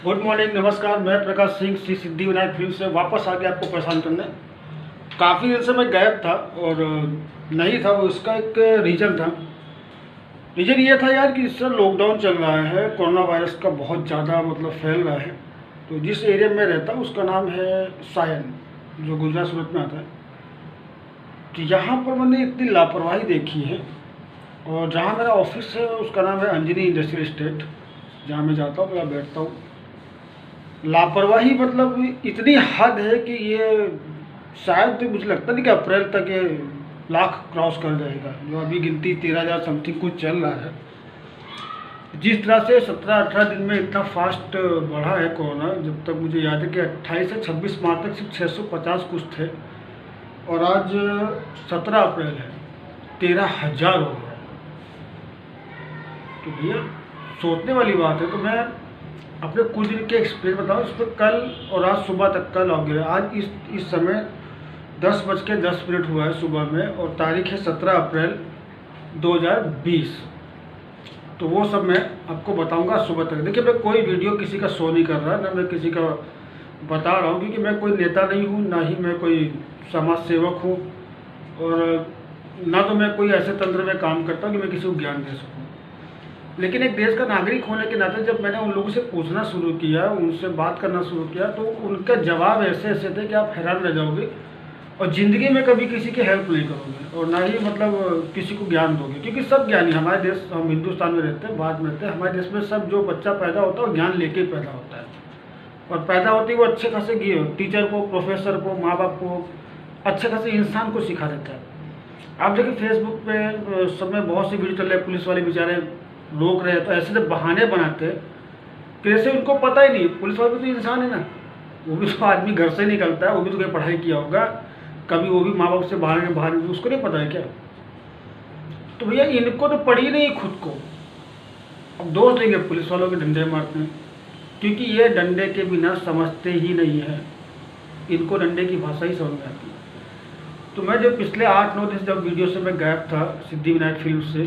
Good morning, नमस्कार। मैं Prakash Singh Shri Siddhi Vinayak film से वापस आ गया आपको परेशान करने। काफ़ी दिन से मैं गायब था और नहीं था, वो इसका एक रीज़न था। रीज़न ये था यार कि इस समय लॉकडाउन चल रहा है, कोरोना वायरस का बहुत ज़्यादा फैल रहा है। तो जिस एरिया में रहता हूँ उसका नाम है सायन, जो गुजरात सूरत में आता है। तो यहाँ पर मैंने इतनी लापरवाही देखी है। और जहाँ मेरा ऑफिस है उसका नाम है अंजनी इंडस्ट्रियल एस्टेट, जहाँ मैं जाता हूँ, मैं बैठता हूँ। लापरवाही इतनी हद है कि ये शायद मुझे लगता नहीं कि अप्रैल तक ये लाख क्रॉस कर जाएगा। जो अभी गिनती 13,000 समथिंग कुछ चल रहा है। जिस तरह से 17-18 दिन में इतना फास्ट बढ़ा है कोरोना, जब तक मुझे याद है कि 28 से 26 मार्च तक सिर्फ 650 कुछ थे और आज 17 अप्रैल है, 13,000 हो गया। तो भैया सोचने वाली बात है। तो मैं अपने कुछ दिन के एक्सपीरियंस बताऊँ इस पर। कल और आज सुबह तक का लॉग है। आज इस समय 10:10 हुआ है सुबह में और तारीख है 17 अप्रैल 2020। तो वो सब मैं आपको बताऊंगा सुबह तक। देखिए, मैं कोई वीडियो किसी का शो नहीं कर रहा, ना मैं किसी का बता रहा हूँ, क्योंकि मैं कोई नेता नहीं हूँ, ना ही मैं कोई समाज सेवक हूँ, और ना तो मैं कोई ऐसे तंत्र में काम करता हूँ कि मैं किसी को ज्ञान दे सकूँ। लेकिन एक देश का नागरिक होने के नाते जब मैंने उन लोगों से पूछना शुरू किया, उनसे बात करना शुरू किया, तो उनके जवाब ऐसे ऐसे थे कि आप हैरान रह जाओगे। और ज़िंदगी में कभी किसी की हेल्प नहीं करोगे और ना ही किसी को ज्ञान दोगे, क्योंकि सब ज्ञानी हमारे देश, हम हिंदुस्तान में रहते हैं, भारत में रहते हैं, हमारे देश में सब जो बच्चा पैदा होता है वो ज्ञान लेके ही पैदा होता है। और पैदा होते ही वो अच्छे खासे टीचर को, प्रोफेसर को, माँ बाप को, अच्छे खासे इंसान को सिखा देता है। आप देखिए फेसबुक पे सब में बहुत सी वीडियो चल रहे हैं, पुलिस वाले बेचारे रोक रहे हैं, तो ऐसे तो बहाने बनाते हैं कि जैसे उनको पता ही नहीं। पुलिस वाले भी तो इंसान है ना, वो भी तो आदमी घर से निकलता है, वो भी तो कोई पढ़ाई किया होगा, कभी वो भी माँ बाप से बाहर उसको नहीं पता है क्या? तो भैया इनको तो पड़ी नहीं खुद को। अब दोष देंगे पुलिस वालों के, डंडे मारते हैं, क्योंकि ये डंडे के बिना समझते ही नहीं है, इनको डंडे की भाषा ही समझ में आती है। तो मैं जब पिछले 8-9 दिन जब वीडियो से मैं गायब था सिद्धि विनायक फिल्म से,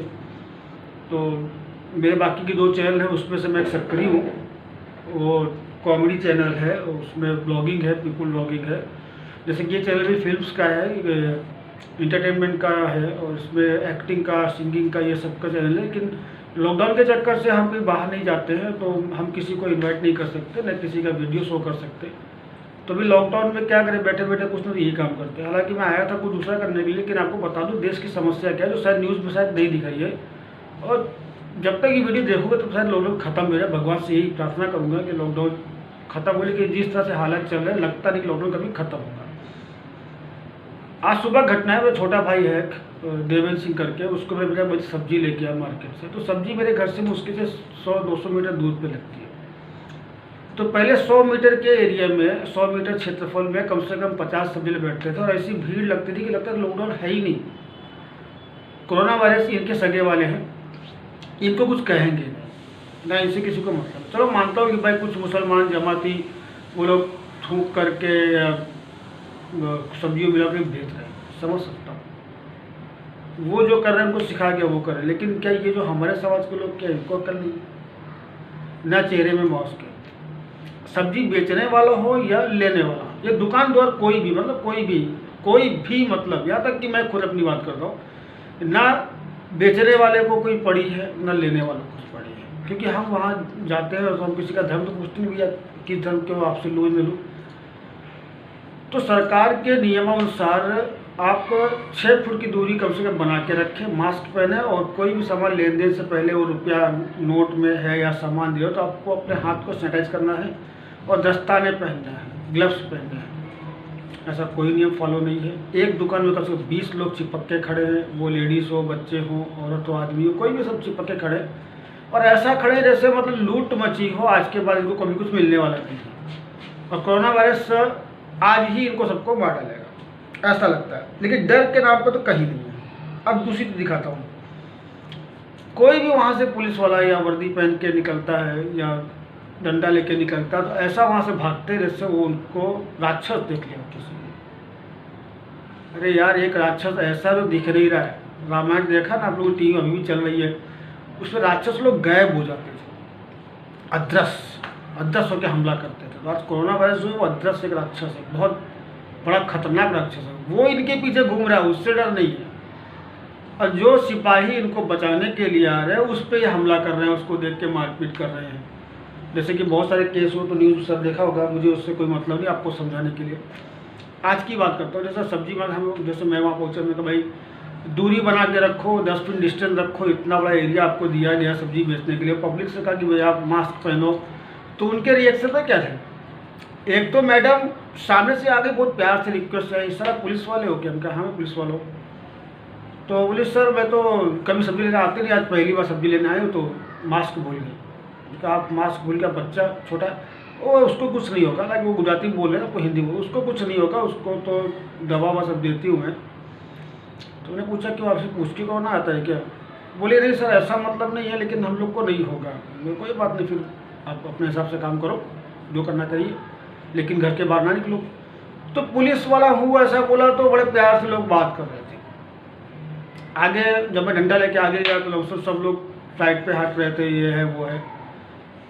तो मेरे बाकी के 2 चैनल हैं, उसमें से मैं एक सक्रिय हूँ। वो कॉमेडी चैनल है, उसमें ब्लॉगिंग है, पीपल ब्लॉगिंग है। जैसे कि ये चैनल भी फिल्म्स का है, इंटरटेनमेंट का है, और इसमें एक्टिंग का, सिंगिंग का, ये सब का चैनल है। लेकिन लॉकडाउन के चक्कर से हम भी बाहर नहीं जाते हैं, तो हम किसी को इन्वाइट नहीं कर सकते, न किसी का वीडियो शो कर सकते। तो भी लॉकडाउन में क्या करें, बैठे बैठे कुछ ना यही काम करते हैं। हालांकि मैं आया था कुछ दूसरा करने के लिए, लेकिन आपको बता दूँ देश की समस्या क्या है, जो शायद न्यूज़ में शायद नहीं दिखाई है। और जब तक ये वीडियो देखोगे तो शायद लॉकडाउन खत्म हो जाए। भगवान से यही प्रार्थना करूँगा कि लॉकडाउन खत्म हो, लेकिन जिस तरह से हालात चल रहे हैं लगता नहीं कि लॉकडाउन कभी खत्म होगा। आज सुबह घटना है, मेरा छोटा भाई है देवेंद्र सिंह करके, उसको मैं मेरा बड़ी सब्जी लेके आया मार्केट से। तो सब्जी मेरे घर से मुश्किल से 100-200 मीटर दूर पे लगती है। तो पहले 100 मीटर के एरिया में, 100 मीटर क्षेत्रफल में कम से कम 50 सब्जी ले बैठते थे, और ऐसी भीड़ लगती थी कि लगता है लॉकडाउन है ही नहीं। कोरोना वायरस इनके सगे वाले हैं, इनको कुछ कहेंगे ना, इनसे किसी को मतलब। चलो मानता हूँ कि भाई कुछ मुसलमान जमाती वो लोग थूक करके या सब्जियों मिला के बेच रहे हैं, समझ सकता हूँ। वो जो कर रहे हैं उनको सिखा के वो करें, लेकिन क्या ये जो हमारे समाज के लोग, क्या इनको अकल नहीं? ना चेहरे में मास्क है। सब्जी बेचने वाला हो या लेने वाला, ये दुकानदार कोई भी यहाँ तक कि मैं खुद अपनी बात कर रहा हूँ, ना बेचने वाले को कोई पड़ी है, ना लेने वाले को कुछ पड़ी है। क्योंकि हम वहाँ जाते हैं और हम किसी का धर्म तो पूछते नहीं, भैया किस धर्म के हो, आपसे लूँ मिलूँ। तो सरकार के नियमानुसार आप 6 फुट की दूरी कम से कम बना के रखें, मास्क पहने, और कोई भी सामान लेन देन से पहले वो रुपया नोट में है या सामान दिया तो आपको अपने हाथ को सैनिटाइज करना है, और दस्ताने पहनना है, ग्लव्स पहनना है। ऐसा कोई नियम फॉलो नहीं है। एक दुकान में कम से कम 20 लोग चिपक के खड़े हैं, वो लेडीज़ हो, बच्चे हो, औरत हो, आदमी हो, कोई भी, सब चिपक के खड़े, और ऐसा खड़े जैसे लूट मची हो, आज के बाद इनको कभी कुछ मिलने वाला नहीं है, और कोरोना वायरस आज ही इनको सबको मार डालेगा, ऐसा लगता है। लेकिन डर के नाम पर तो कहीं नहीं है। अब दूसरी दिखाता हूँ, कोई भी वहाँ से पुलिस वाला या वर्दी पहन के निकलता है या डंडा लेके निकलता है, तो ऐसा वहाँ से भागते जैसे वो उनको राक्षस देख लिया किसी ने। अरे यार, एक राक्षस ऐसा तो दिख नहीं रहा है। रामायण देखा ना आप लोगों की, टीवी अभी भी चल रही है, उसमें राक्षस लोग गायब हो जाते थे, अदृश्य। अदृश्य होकर हमला करते थे। तो आज कोरोना वायरस जो है वो अदृश्य एक राक्षस है, बहुत बड़ा खतरनाक राक्षस है, वो इनके पीछे घूम रहा है, उससे डर नहीं है। और जो सिपाही इनको बचाने के लिए आ रहे हैं उस पर ये हमला कर रहे हैं, उसको देख के मारपीट कर रहे हैं। जैसे कि बहुत सारे केस हो तो न्यूज़ सर देखा होगा, मुझे उससे कोई मतलब नहीं, आपको समझाने के लिए आज की बात करता हूँ। जैसे सब्जी मार्केट हम, जैसे मैं वहाँ पहुँचा, मैं तो भाई दूरी बना के रखो, 10 फीट डिस्टेंस रखो, इतना बड़ा एरिया आपको दिया गया सब्जी बेचने के लिए। पब्लिक से कहा कि भाई आप मास्क पहनो, तो उनके रिएक्शन में क्या थे? एक तो मैडम सामने से आगे बहुत प्यार से रिक्वेस्ट है, सर आप पुलिस वाले हो क्या? हम कहा हाँ मैं पुलिस वाला हूँ। तो बोले सर मैं तो कभी सब्जी लेने आते नहीं, आज पहली बार सब्जी लेने आए हो तो मास्क भूल गए। कहा आप मास्क भूल गया, बच्चा छोटा वो, उसको कुछ नहीं होगा, हालांकि वो गुजराती बोल रहे हैं, आपको हिंदी बोल, उसको कुछ नहीं होगा, उसको तो दवा ववा सब देती हूँ मैं। तो मैंने पूछा कि आपसे पूछ के कोरोना आता है क्या? बोले नहीं सर ऐसा मतलब नहीं है, लेकिन हम लोग को नहीं होगा। कोई बात नहीं, फिर आप अपने हिसाब से काम करो, जो करना चाहिए, लेकिन घर के बाहर ना निकलो। तो पुलिस वाला हूँ ऐसा बोला, तो बड़े प्यार से लोग बात कर रहे थे। आगे जब मैं डंडा लेके आगे गया तो लोग सब लोग साइड पे हट रहे थे, ये है वो है।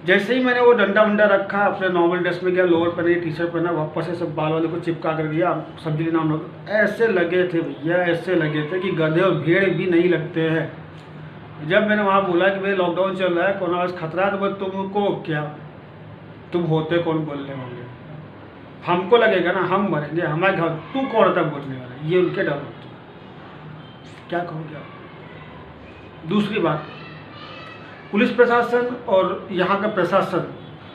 जैसे ही मैंने वो डंडा वंडा रखा, अपने नॉर्मल ड्रेस में गया, लोअर पहने, टी शर्ट पहना, वापस से सब बाल वाले को चिपका कर गया, सब्जी लेना हम लोग। ऐसे लगे थे भैया, ऐसे लगे थे कि गधे और भेड़ भी नहीं लगते हैं। जब मैंने वहाँ बोला कि भाई लॉकडाउन चल रहा है, कोरोना वायरस खतरा है, तो भाई तुमको क्या, तुम होते कौन बोलने वाले? हमको लगेगा ना हम मरेंगे, हमारे घर तू कौन था बोलने वाला? ये उनके डर होते, क्या कहोगे आप? दूसरी बात, पुलिस प्रशासन और यहाँ का प्रशासन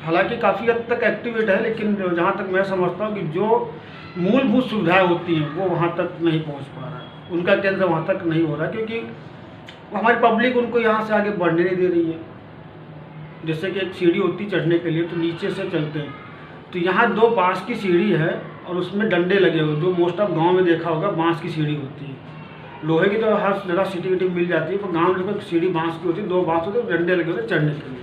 हालांकि काफ़ी हद तक एक्टिवेट है, लेकिन जहाँ तक मैं समझता हूँ कि जो मूलभूत सुविधाएं होती हैं वो वहाँ तक नहीं पहुँच पा रहा है, उनका केंद्र वहाँ तक नहीं हो रहा, क्योंकि हमारी पब्लिक उनको यहाँ से आगे बढ़ने नहीं दे रही है। जैसे कि एक सीढ़ी होती चढ़ने के लिए, तो नीचे से चलते हैं, तो यहाँ 2 बांस की सीढ़ी है और उसमें डंडे लगे हुए, जो मोस्ट ऑफ गाँव में देखा होगा बांस की सीढ़ी होती है। लोहे की तो हर जगह सीटी वीटी मिल जाती है, पर गाँव में सीढ़ी बांस की होती है, 2 बांस होते हैं, डंडे लगे होते चढ़ने के लिए।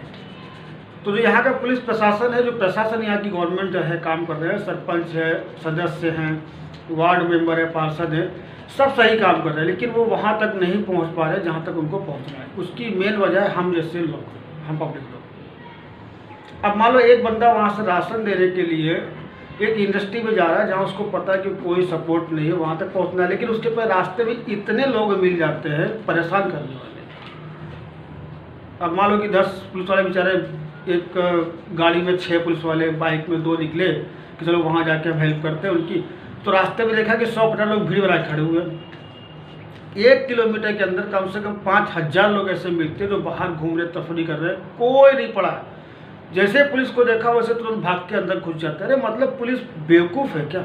तो जो यहाँ का पुलिस प्रशासन है, जो प्रशासन यहाँ की गवर्नमेंट है काम कर रहे हैं, सरपंच है, सदस्य हैं, वार्ड मेंबर है, पार्षद है, सब सही काम कर रहे हैं, लेकिन वो वहाँ तक नहीं पहुँच पा रहे जहाँ तक उनको पहुँचना है। उसकी मेन वजह है हम जैसे लोग, हम पब्लिक लोग। अब मान लो एक बंदा वहाँ से राशन देने के लिए एक इंडस्ट्री में जा रहा है जहाँ उसको पता है कि कोई सपोर्ट नहीं है, वहाँ तक पहुँचना है, लेकिन उसके पर रास्ते में इतने लोग मिल जाते हैं परेशान करने वाले। अब मान लो कि 10 पुलिस वाले बेचारे, एक गाड़ी में 6 पुलिस वाले, बाइक में 2 निकले कि चलो वहाँ जाके हम हेल्प करते हैं उनकी, तो रास्ते में देखा कि 150 लोग भीड़ बना खड़े हुए हैं। 1 किलोमीटर के अंदर कम से कम 5000 लोग ऐसे मिलते हैं जो बाहर घूम रहे, तफरी कर रहे हैं, कोई नहीं पड़ा। जैसे पुलिस को देखा वैसे तुरंत भाग के अंदर घुस जाता है। अरे मतलब पुलिस बेवकूफ़ है क्या?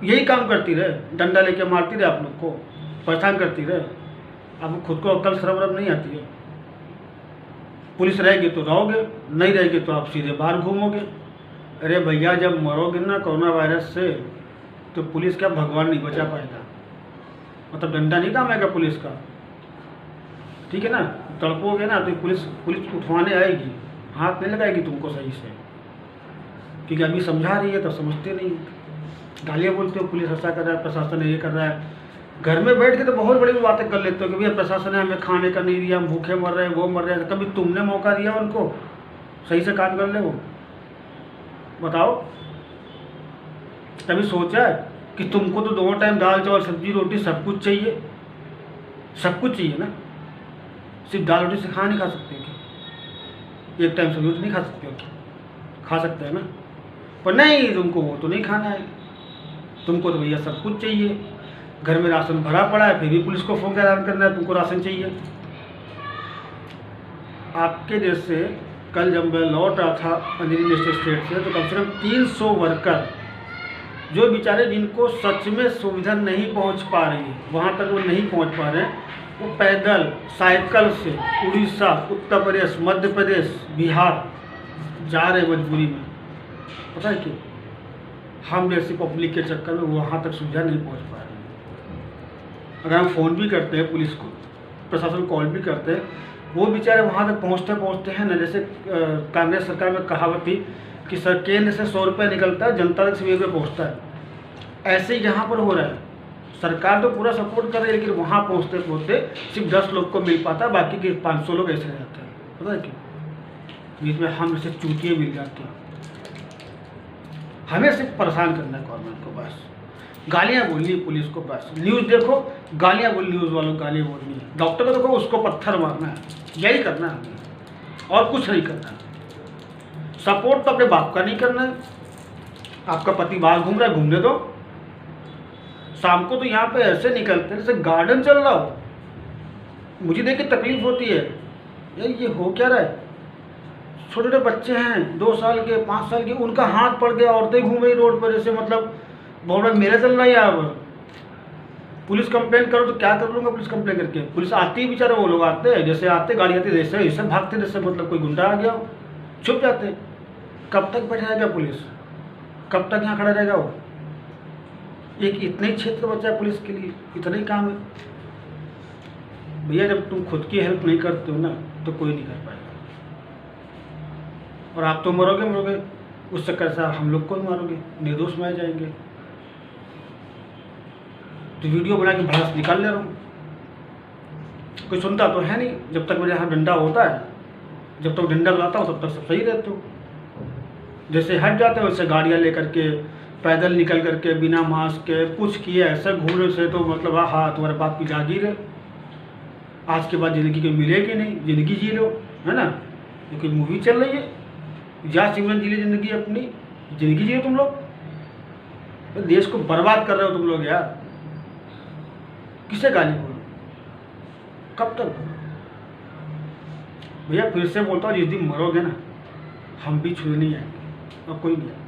यही काम करती रहे, डंडा लेके मारती रहे, आप लोग को परेशान करती रहे, अब खुद को अक्ल शर्म वर्म नहीं आती है? पुलिस रहेगी तो रहोगे, नहीं रहेगी तो आप सीधे बाहर घूमोगे। अरे भैया जब मरोगे ना कोरोना वायरस से, तो पुलिस का भगवान नहीं बचा पाएगा, मतलब डंडा नहीं काम आएगा पुलिस का, ठीक है ना? तड़पोगे ना तो पुलिस उठवाने आएगी, हाथ नहीं लगाएगी तुमको सही से, क्योंकि अभी समझा रही है तो समझते नहीं, गालियाँ बोलते हो पुलिस ऐसा कर रहा है, प्रशासन ये कर रहा है। घर में बैठ के तो बहुत बड़ी बातें कर लेते हो कि भैया प्रशासन ने हमें खाने का नहीं दिया, हम भूखे मर रहे हैं, वो मर रहे हैं। कभी तुमने मौका दिया उनको सही से काम कर ले? वो बताओ, कभी सोचा है कि तुमको तो 2 टाइम दाल चावल सब्जी रोटी सब कुछ चाहिए, सब कुछ चाहिए ना? सिर्फ दाल रोटी से खा नहीं खा सकते क्या? एक टाइम सब्जी रोटी नहीं खा सकते हो क्या? खा सकते हैं ना? पर नहीं, तुमको वो तो नहीं खाना है, तुमको तो भैया सब कुछ चाहिए। घर में राशन भरा पड़ा है, फिर भी पुलिस को फोन कर ऐलान करना है तुमको राशन चाहिए। आपके जैसे कल जब मैं लौट रहा था अंजनी स्टेट से, तो कम से कम 300 वर्कर जो बेचारे जिनको सच में सुविधा नहीं पहुंच पा रही है, वहाँ तक वो नहीं पहुंच पा रहे हैं, वो पैदल साइकिल से उड़ीसा, उत्तर प्रदेश, मध्य प्रदेश, बिहार जा रहे मजबूरी में। पता है क्यों? हम जैसी पब्लिक के चक्कर में वहाँ तक सुविधा नहीं पहुँच पा रही। अगर हम फ़ोन भी करते हैं पुलिस को, प्रशासन कॉल भी करते हैं, वो बेचारे वहाँ तक पहुँचते हैं ना, जैसे कांग्रेस सरकार में कहावत थी कि सर केंद्र से 100 रुपये निकलता है, जनता तक 1 रुपये पहुँचता है। ऐसे ही यहाँ पर हो रहा है, सरकार तो पूरा सपोर्ट कर रही है, लेकिन वहाँ पहुँचते सिर्फ 10 लोग को मिल पाता है, बाकी के 500 लोग ऐसे रह जाते हैं। पता है क्यों? बीच में हम जैसे चूतिए मिल जाते हैं। हमें सिर्फ परेशान करना है गवर्नमेंट को, बस गालियाँ बोलनी है पुलिस को, बस न्यूज़ देखो गालियाँ बोल, न्यूज़ वालों गालियाँ बोलनी है, डॉक्टर को देखो उसको पत्थर मारना है, यही करना है हमें और कुछ नहीं करना है। सपोर्ट तो अपने बाप का नहीं करना है। आपका पति बाहर घूम रहा है, घूमने दो। शाम को तो यहाँ पे ऐसे निकलते हैं जैसे गार्डन चल रहा हो। मुझे देख के तकलीफ होती है, यार ये हो क्या रहा है। छोटे छोटे बच्चे हैं 2 साल के 5 साल के, उनका हाथ पड़ गया, औरतें घूम रही रोड पर जैसे मतलब बहुत बड़ा मेला चल रहा है यहाँ पर। पुलिस कंप्लेन करो तो क्या कर लूँगा पुलिस कंप्लेन करके। पुलिस आती है, बेचारे वो लोग आते हैं, जैसे आते गाड़ी आती है जैसे ऐसे भागते जैसे मतलब कोई गुंडा आ गया, छुप जाते। कब तक बैठा रहेगा पुलिस, कब तक यहाँ खड़ा रहेगा वो। एक इतना ही क्षेत्र बचा है पुलिस के लिए, इतना ही काम है भैया। जब तुम खुद की हेल्प नहीं करते हो ना तो कोई नहीं कर पाएगा। और आप तो मरोगे मरोगे, उस चक्कर से हम लोग को मारोगे, निर्दोष मारे जाएंगे। तो वीडियो बना के भड़ास निकाल ले रहा हूँ, कोई सुनता तो है नहीं। जब तक मेरे यहाँ डंडा होता है, जब तक डंडा लाता हूँ तब तक सब सही रहते हो। जैसे हट जाते हैं वैसे गाड़ियाँ लेकर के पैदल निकल करके बिना मास्क के कुछ किए ऐसे घूमने से तो मतलब हाँ तुम्हारे बाप की जागीर है, आज के बाद ज़िंदगी कोई मिलेगी नहीं, ज़िंदगी जी लो, है ना। ये कोई मूवी चल रही है, जा सिमरन जी ली ज़िंदगी अपनी, ज़िंदगी जियो तुम लोग। तो देश को बर्बाद कर रहे हो तुम लोग यार। किसे गाली बोलो, कब तक बोलो भैया। फिर से बोलता हूँ, जिस दिन मरोगे ना हम भी छूने नहीं आएंगे और कोई नहीं आएगा।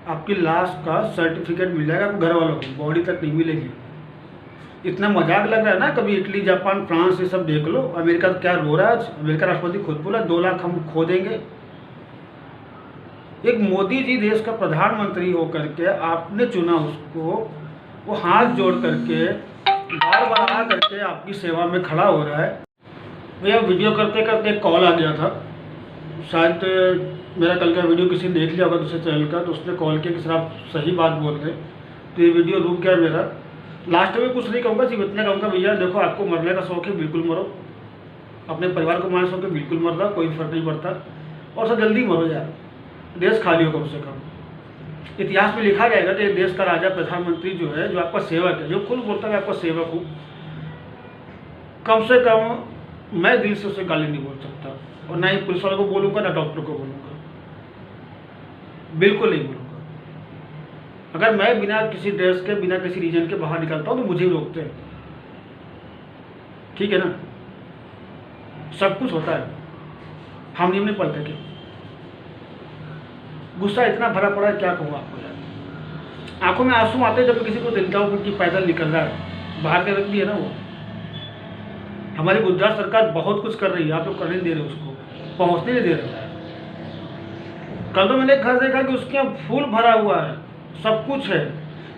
आपकी लाश का सर्टिफिकेट मिल जाएगा आपको घर वालों को, बॉडी तक नहीं मिलेगी। इतना मजाक लग रहा है ना, कभी इटली जापान फ्रांस ये सब देख लो। अमेरिका तो क्या रो रहा है आज, अमेरिका राष्ट्रपति खुद बोला 2 लाख हम खो देंगे। एक मोदी जी देश का प्रधानमंत्री होकर के आपने चुना उसको, वो हाथ जोड़ करके बार बार आ करके आपकी सेवा में खड़ा हो रहा है। भैया वीडियो करते करते एक कॉल आ गया था, शायद मेरा कल का वीडियो किसी ने देख लिया होगा दूसरे चैनल का, तो उसने कॉल किया कि सर आप सही बात बोल रहे, तो ये वीडियो रुक गया मेरा। लास्ट में कुछ नहीं कहूँगा, सिर्फ इतना कहूँगा भैया देखो आपको मरने का शौक है बिल्कुल मरो, अपने परिवार को मारने शौक है बिल्कुल मर रहा, कोई फर्क नहीं पड़ता। और सब जल्दी मरो यार, देश खाली हो कम से कम। इतिहास में लिखा जाएगा कि देश का राजा प्रधानमंत्री जो है, जो आपका सेवक है, जो खुद बोलता है आपका सेवक हूँ, कम से कम मैं दिल से उसे गाली नहीं बोल सकता, और ना ही पुलिस वालों को बोलूँगा ना डॉक्टर को बोलूँगा, बिल्कुल नहीं बोलूँगा। अगर मैं बिना किसी ड्रेस के बिना किसी रीजन के बाहर निकलता हूँ तो मुझे ही रोकते हैं, ठीक है ना। सब कुछ होता है, हम नियम नहीं पढ़ते क्या। गुस्सा इतना भरा पड़ा है क्या कहूँ आपको यार। आंखों में आंसू आते हैं जब किसी को देखता हूँ कि पैदल निकल रहा है, बाहर के व्यक्ति है ना वो। हमारी गुजरात सरकार बहुत कुछ कर रही है, आप लोग करने नहीं दे रहे, उसको पहुँचने नहीं दे रहे। कल तो मैंने एक घर देखा कि उसके यहाँ फूल भरा हुआ है, सब कुछ है।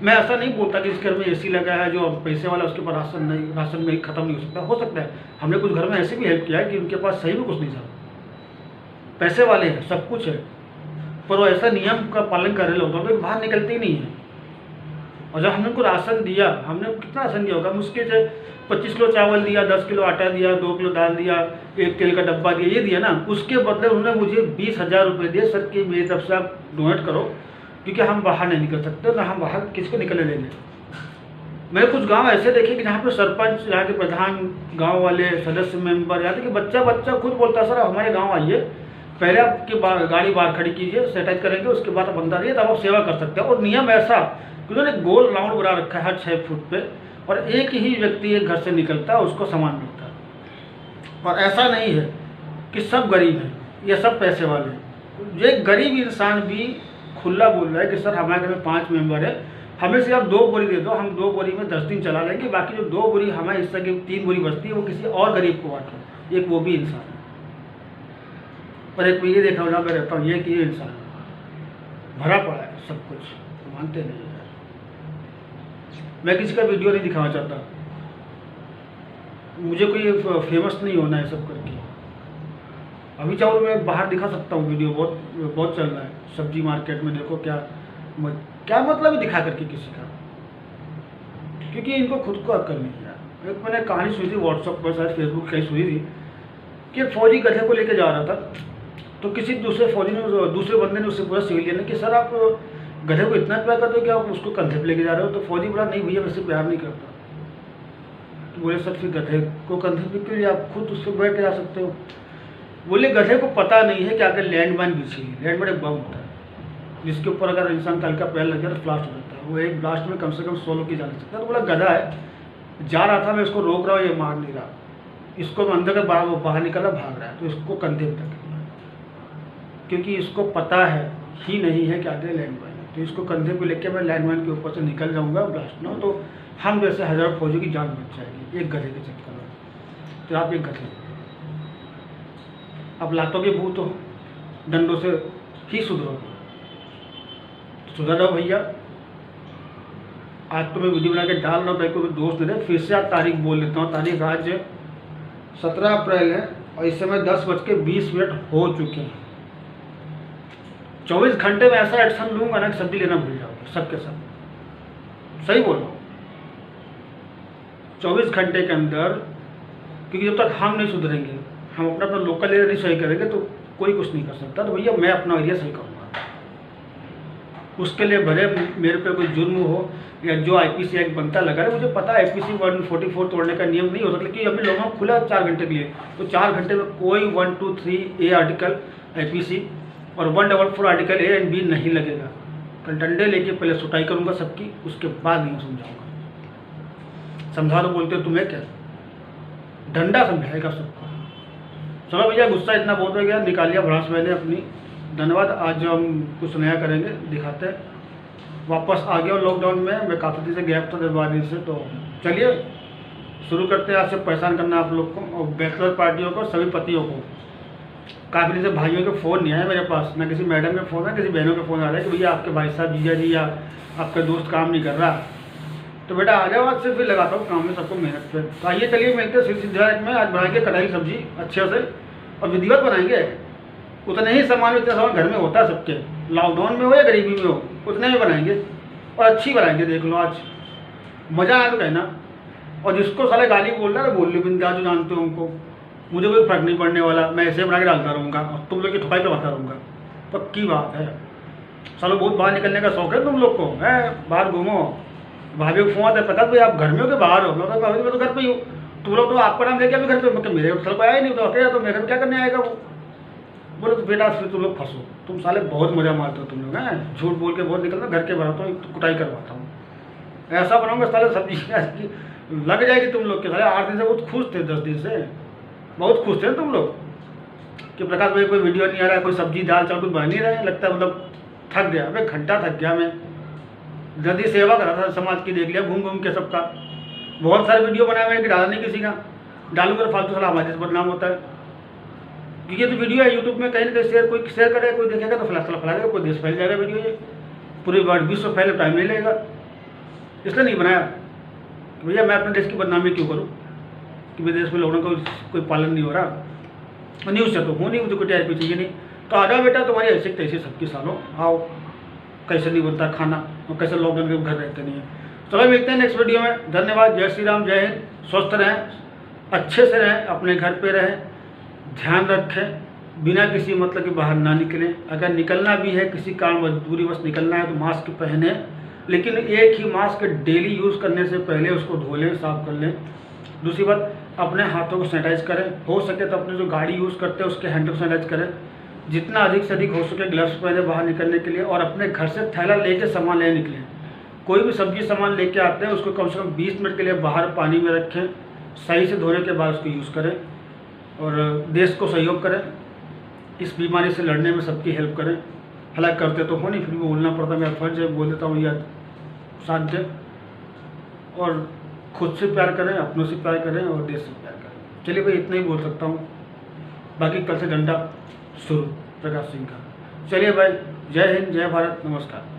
मैं ऐसा नहीं बोलता कि इस घर में एसी लगा है, जो पैसे वाला उसके पास राशन में ख़त्म नहीं हो सकता है। हमने कुछ घर में ऐसे भी हेल्प किया है कि उनके पास सही में कुछ नहीं था, पैसे वाले हैं, सब कुछ है, पर वो ऐसा नियम का पालन कर रहे लोग तो बाहर निकलते ही नहीं है। और जब हमने उनको राशन दिया, हमने कितना राशन दिया होगा, मुश्किल से 25 किलो चावल दिया, 10 किलो आटा दिया, 2 किलो दाल दिया, 1 तेल का डब्बा दिया, ये दिया ना, उसके बदले उन्होंने मुझे 20,000 रुपये दिए सर कि मेरी तरफ से आप डोनेट करो, क्योंकि हम बाहर नहीं निकल सकते, ना हम बाहर किसको निकलने देंगे। मैंने कुछ गांव ऐसे देखे कि जहाँ पे सरपंच, यहाँ के प्रधान, गांव वाले सदस्य मेंबर, यहाँ तक कि बच्चा खुद बोलता है सर हमारे गांव आइए, पहले आपकी गाड़ी बाहर खड़ी कीजिए, सैनिटाइज करेंगे, उसके बाद आप अंदर आइए, तब आप सेवा कर सकते हैं। और नियम ऐसा कि उन्होंने गोल राउंड बना रखा है हर 6 फुट पे, और एक ही व्यक्ति एक घर से निकलता है, उसको सामान मिलता है। और ऐसा नहीं है कि सब गरीब हैं या सब पैसे वाले हैं। जो एक गरीब इंसान भी खुला बोल रहा है कि सर हमारे घर में 5 मेंबर है, हमें सिर्फ आप 2 बोरी दे दो, हम 2 बोरी में 10 दिन चला लेंगे, बाकी जो 2 बोरी हमारे हिस्से की 3 बोरी बचती है वो किसी और गरीब को बांटो। एक वो भी इंसान है। और एक मैं ये देखा मैं रहता हूँ, ये कि ये इंसान भरा पड़ा है सब कुछ, मानते नहीं यार। मैं किसी का वीडियो नहीं दिखाना चाहता, मुझे कोई फेमस नहीं होना है सब करके। अभी चाहो मैं बाहर दिखा सकता हूँ वीडियो, बहुत चल रहा है सब्जी मार्केट में, देखो क्या मतलब है दिखा करके किसी का, क्योंकि इनको खुद को अक्ल नहीं है। एक मैंने कहानी सुनी थी व्हाट्सएप पर, शायद फेसबुक कहीं सुनी थी कि एक फौजी गधे को लेके जा रहा था, तो किसी दूसरे फौजी ने, दूसरे बंदे ने उससे पूरा सिविलियन ने कि सर आप गधे को इतना प्यार करते हो कि आप उसको कंधे पे लेके जा रहे हो। तो फौजी बोला नहीं भैया, वैसे प्यार नहीं करता। तो बोले सर फिर गधे को कंधे पे क्यों लिया, आप खुद उससे बैठ के जा सकते हो। बोले गधे को पता नहीं है कि आगे लैंड माइन बिछी है। लैंड माइन एक बम होता है जिसके ऊपर अगर इंसान का हल्का पैर लग जाए तो ब्लास्ट हो जाता है। वो एक ब्लास्ट में कम से कम 100 लोग की जान सकता है। तो बोला गधा है, जा रहा था, मैं इसको रोक रहा हूँ, ये मार नहीं रहा, इसको मैं अंदर का बाहर निकला, भाग रहा है, तो इसको कंधे पे तक, क्योंकि इसको पता है ही नहीं है कि आगे लैंड माइन है। तो इसको कंधे पे लेके मैं लैंड माइन के ऊपर से निकल जाऊंगा, ब्लास्ट ना हो तो हम जैसे हजारों फौजियों की जान बच जाएगी एक गधे के चक्कर में। तो आप एक गधे, आप लातों के भूत हो, डंडों से ही सुधरोगे। सुधर जाओ भैया। आज तो मैं वीडियो बना के डाल रहा हूँ ताकि कोई दोस्त नहीं रहे। फिर से आज तारीख बोल लेता हूँ। तारीख आज 17 अप्रैल है और इस समय 10:20 हो चुके हैं। 24 घंटे में ऐसा एक्शन लूंगा ना कि सब्जी लेना भूल जाओगे सबके सब। सही बोल रहा हूँ। 24 घंटे के अंदर, क्योंकि जब तक हम नहीं सुधरेंगे, हम अपना अपना लोकल एरिया नहीं सही करेंगे तो कोई कुछ नहीं कर सकता। तो भैया मैं अपना एरिया सही करूँगा। उसके लिए भले मेरे पे कोई जुर्म हो या जो IPC एक्ट बनता लगा है, मुझे पता है IPC 144 तोड़ने का नियम नहीं हो सकता, लेकिन अभी लोगों को खुला 4 घंटे के लिए, तो 4 घंटे में कोई 123A आर्टिकल IPC और 144 आर्टिकल A एंड B नहीं लगेगा। कल डंडे लेके पहले सुटाई करूँगा सबकी, उसके बाद नहीं समझाऊँगा। समझा तो बोलते हो तुम्हें क्या, डंडा समझाएगा सबको। चलो भैया, गुस्सा इतना बहुत हो गया, निकाल लिया भड़ास मैंने अपनी। धन्यवाद। आज हम कुछ नया करेंगे, दिखाते हैं। वापस आ गया लॉकडाउन में, मैं काफ़ी दिन से गैप था 10-12 दिन से। तो चलिए शुरू करते हैं। आज से परेशान करना आप लोग को और बैचलर पार्टियों को, सभी पतियों को। काफ़ी दिन से भाइयों के फ़ोन नहीं आए मेरे पास, ना किसी मैडम के फ़ोन है, किसी बहनों के फ़ोन आ रहा है कि भैया आपके भाई साहब, जीजा जी या आपका दोस्त काम नहीं कर रहा। तो बेटा आ जाओ, आज से फिर लगाता हूँ काम में सबको मेहनत पे। तो आइए चलिए मिलते हैं सिद्धार्थ में। आज बनाएंगे कढ़ाई सब्जी अच्छे से और विधिवत बनाएंगे। उतने ही सामान, इतना सामान घर में होता है सबके, लॉकडाउन में हो या गरीबी में हो, उतने ही बनाएंगे और अच्छी बनाएंगे। देख लो आज मज़ा आया तो कहना। और जिसको साले गाली बोल रहा है बोल लो, बिंदा जो जानते हो उनको, मुझे कोई फर्क नहीं पड़ने वाला। मैं ऐसे बना के डालता रहूँगा और तुम लोग की ठुकाई करवाता रहूँगा। पक्की बात है। सालों बहुत बाहर निकलने का शौक है तुम लोग को, है बाहर घूमो। भाभी को फोन आता है, प्रकाश भाई आप घर में हो कि बाहर हो? मैं तो घर पर ही हूँ। तुम लोग तो आपका नाम लेके घर पर, मेरे घर पर आया नहीं, तो अकेला तो मेरे घर क्या करने आएगा वो? बोले तो बेटा फिर तुम लोग फंसो, तुम साले बहुत मजा मारते हो तुम लोग, हैं झूठ बोल के बहुत निकलता, घर के बनाता हूँ, कुटाई करवाता हूँ, ऐसा बनाऊंगा साले सब्जी लग जाएगी तुम लोग के। साले 8 दिन से बहुत खुश थे, 10 दिन से बहुत खुश थे तुम लोग कि प्रकाश भाई कोई वीडियो नहीं आ रहा है, कोई सब्जी दाल चावल कुछ बन नहीं रहे। लगता है मतलब थक गया, मैं घंटा थक गया। मैं जल्दी सेवा करा था समाज की, देख लिया घूम घूम के सबका। बहुत सारे वीडियो बनाए हुए कि डाला नहीं किसी का, डालूंगा फालतू साला हमारे से बदनाम होता है। क्योंकि तो वीडियो है यूट्यूब में, कहीं ना कहीं शेयर, कोई शेयर करे, कोई देखेगा तो फैलाएगा, कोई देश फैल जाएगा वीडियो। ये पूरे वर्ल्ड विश्व फैले, टाइम नहीं लगेगा। इसलिए नहीं बनाया कि भैया मैं अपने देश की बदनामी क्यों करूँ कि मेरे देश में लोगों का कोई पालन नहीं हो रहा। न्यूज़ से तो हो नहीं, मुझे कोई टीआरपी चाहिए नहीं। तो आ जाओ बेटा, तुम्हारी ऐसे तैसे सबकी सालों आओ, कैसे नहीं बनता खाना और कैसे लॉकडाउन के घर रहते नहीं है। चलो मिलते हैं नेक्स्ट वीडियो में। धन्यवाद। जय श्री राम, जय हिंद। स्वस्थ रहें, अच्छे से रहें, अपने घर पे रहें, ध्यान रखें, बिना किसी मतलब के बाहर ना निकलें। अगर निकलना भी है, किसी कारण मजबूरीवश निकलना है तो मास्क पहने, लेकिन एक ही मास्क डेली यूज़ करने से पहले उसको धो लें, साफ कर लें। दूसरी बात, अपने हाथों को सैनिटाइज करें, हो सके तो अपने जो गाड़ी यूज़ करते हैं उसके हैंडल को सैनिटाइज करें। जितना अधिक से अधिक हो सके ग्लव्स पहने बाहर निकलने के लिए, और अपने घर से थैला लेके सामान लेने निकलें। कोई भी सब्जी सामान लेके आते हैं उसको कम से कम 20 मिनट के लिए बाहर पानी में रखें, सही से धोने के बाद उसको यूज़ करें और देश को सहयोग करें। इस बीमारी से लड़ने में सबकी हेल्प करें। हालांकि करते तो हो नहीं, फिर भी बोलना पड़ता, मेरा फर्ज है, बोल देता हूँ यार, साथ दें और खुद से प्यार करें, अपनों से प्यार करें और देश से प्यार करें। चलिए भाई, इतना ही बोल सकता हूँ। बाकी कल से डंडा शुरू प्रकाश सिंह का। चलिए भाई, जय हिंद, जय भारत, नमस्कार।